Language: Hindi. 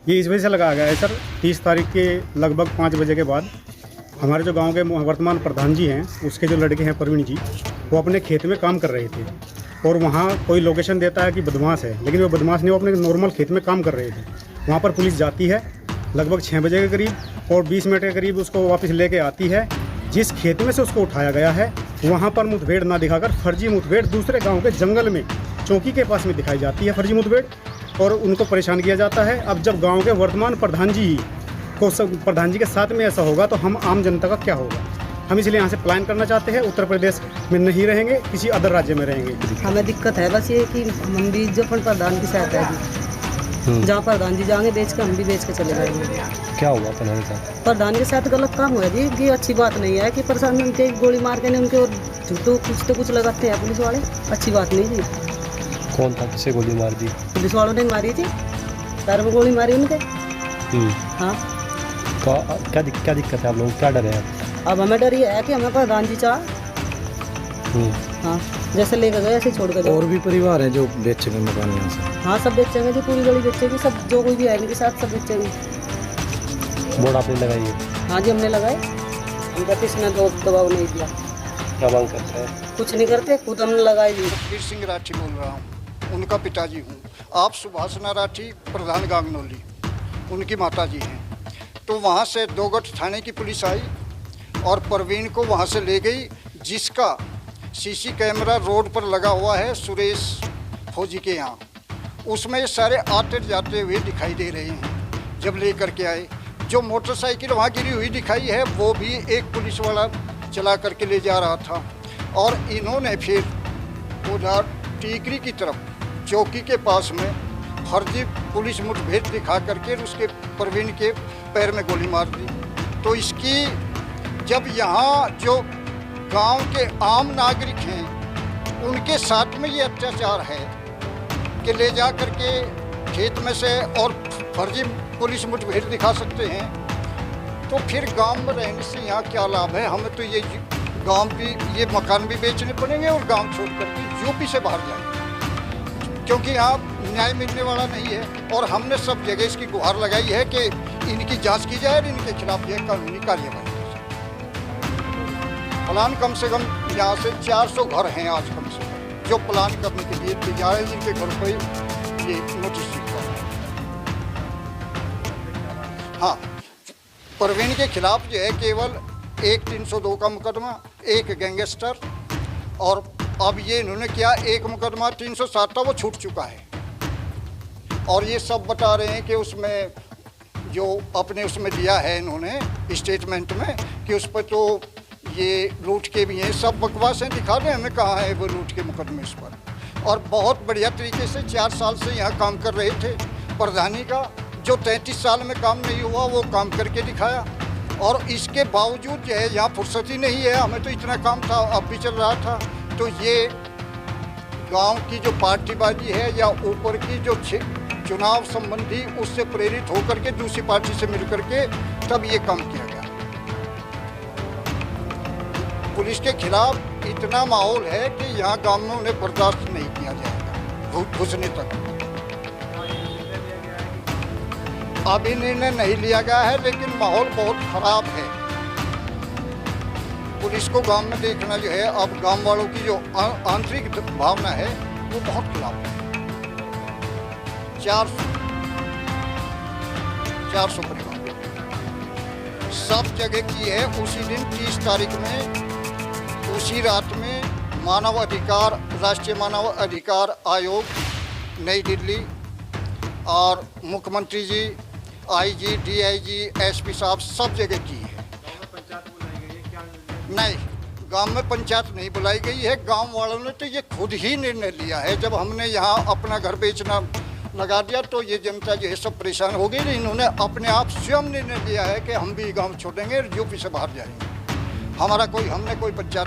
ये इस वजह से लगाया गया है सर, 30 तारीख के लगभग 5 बजे के बाद हमारे जो गांव के वर्तमान प्रधान जी हैं, उसके जो लड़के हैं प्रवीण जी, वो अपने खेत में काम कर रहे थे और वहाँ कोई लोकेशन देता है कि बदमाश है, लेकिन वो बदमाश नहीं, वो अपने नॉर्मल खेत में काम कर रहे थे। वहाँ पर पुलिस जाती है लगभग 6 बजे के करीब और 20 मिनट के करीब उसको वापस लेके आती है। जिस खेत में से उसको उठाया गया है वहाँ पर मुठभेड़ ना दिखाकर फर्जी मुठभेड़ दूसरे गाँव के जंगल में चौकी के पास में दिखाई जाती है फर्जी मुठभेड़, और उनको परेशान किया जाता है। अब जब गांव के वर्तमान प्रधान जी को प्रधान जी के साथ में ऐसा होगा तो हम आम जनता का क्या होगा। हम इसलिए यहाँ से प्लान करना चाहते हैं, उत्तर प्रदेश में नहीं रहेंगे, किसी अदर राज्य में रहेंगे। हमें दिक्कत है बस ये कि हम भी जो प्रधान की सहायता है, जहाँ प्रधान जी जाएंगे बेच के, हम भी बेच के चले जाएंगे। क्या हुआ प्रधान के साथ? प्रधान के साथ गलत काम हुआ जी, कि अच्छी बात नहीं है कि प्रशासन उनके गोली मार के उनके और झूठो कुछ तो कुछ लगाते हैं पुलिस वाले, अच्छी बात नहीं जी। कौन था, किसे गोली मार दी? पुलिस वालों ने मारी थी, पैर में गोली मारी उनके। हाँ, तो क्या दिक्कत है आप लोगों को, क्या डर है? अब हमें डर ये है कि हमें प्रधान जी चाह, हाँ, जैसे लेकर गए ऐसे छोड़ कर। और भी परिवार हैं जो बेचेंगे मकान यहाँ से? हाँ, सब बेचेंगे जी, पूरी गली बेचेगी, सब जो कोई भी आएंगे साथ सब बेचेंगे। बोर्ड आपने लगाई है? हाँ जी, हमने लगाए, उनका किसने दबाव नहीं दिया। क्या मांग करते हैं? कुछ नहीं करते, खुद हमने लगाई जी। वीर सिंह राठी बोल रहा हूँ, उनका पिताजी हूँ। आप सुभाषना राठी प्रधान गांगनौली, उनकी माताजी हैं। तो वहाँ से दोगठ थाने की पुलिस आई और प्रवीण को वहाँ से ले गई, जिसका सीसी कैमरा रोड पर लगा हुआ है सुरेश फौजी के यहाँ। उसमें ये सारे आते जाते हुए दिखाई दे रहे हैं। जब ले करके आए, जो मोटरसाइकिल वहाँ गिरी हुई दिखाई है वो भी एक पुलिस वाला चला करके ले जा रहा था। और इन्होंने फिर उधर टीकरी की तरफ चौकी के पास में फर्जी पुलिस मुठभेड़ दिखा करके उसके प्रवीण के पैर में गोली मार दी। तो इसकी जब यहाँ जो गांव के आम नागरिक हैं उनके साथ में ये अत्याचार है कि ले जा करके खेत में से और फर्जी पुलिस मुठभेड़ दिखा सकते हैं, तो फिर गांव में रहने से यहाँ क्या लाभ है। हमें तो ये गांव भी, ये मकान भी बेचने पड़ेंगे और गांव छोड़ करके यूपी से बाहर जाएंगे, क्योंकि यहाँ न्याय मिलने वाला नहीं है। और हमने सब जगह इसकी गुहार लगाई है कि इनकी जांच की जाए और इनके खिलाफ यह कानूनी कार्यवाही। प्लान कम से कम यहाँ से 400 घर हैं आज कम से कम, जो प्लान करने के लिए तैयार है, जिनके घर पर ये नोटिस चिपका है। हाँ, प्रवीण के खिलाफ जो है केवल एक 302 का मुकदमा, एक गैंगस्टर, और अब ये इन्होंने किया एक मुकदमा 307 था, वो छूट चुका है। और ये सब बता रहे हैं कि उसमें जो अपने उसमें दिया है इन्होंने स्टेटमेंट में कि उस पर तो ये लूट के भी हैं, सब बकवासें दिखा रहे हैं। हमें कहाँ है वो लूट के मुकदमे इस पर। और बहुत बढ़िया तरीके से 4 साल से यहाँ काम कर रहे थे प्रधानी का, जो 33 साल में काम नहीं हुआ वो काम करके दिखाया। और इसके बावजूद जो है यहाँ फुर्सत ही नहीं है, हमें तो इतना काम था, अब भी चल रहा था। तो ये गांव की जो पार्टीबाजी है या ऊपर की जो चुनाव संबंधी उससे प्रेरित होकर के दूसरी पार्टी से मिल करके तब ये काम किया गया। पुलिस के खिलाफ इतना माहौल है कि यहाँ गांव में उन्हें बर्दाश्त नहीं किया जाएगा घुसने तक। अभी निर्णय नहीं लिया गया है, लेकिन माहौल बहुत खराब है। पुलिस को गांव में देखना जो है, अब गांव वालों की जो आंतरिक भावना है वो बहुत खिलाफ है। 400 परिवार सब जगह की है। उसी दिन 30 तारीख में, उसी रात में मानव अधिकार, राष्ट्रीय मानव अधिकार आयोग नई दिल्ली और मुख्यमंत्री जी, आईजी, डीआईजी, एसपी साहब सब जगह की है। नहीं, गांव में पंचायत नहीं बुलाई गई है। गांव वालों ने तो ये खुद ही निर्णय लिया है। जब हमने यहाँ अपना घर बेचना लगा दिया तो ये जनता जो है सब परेशान हो गई। इन्होंने अपने आप स्वयं निर्णय लिया है कि हम भी गांव छोड़ेंगे और यूपी से बाहर जाएंगे। हमने कोई पंचायत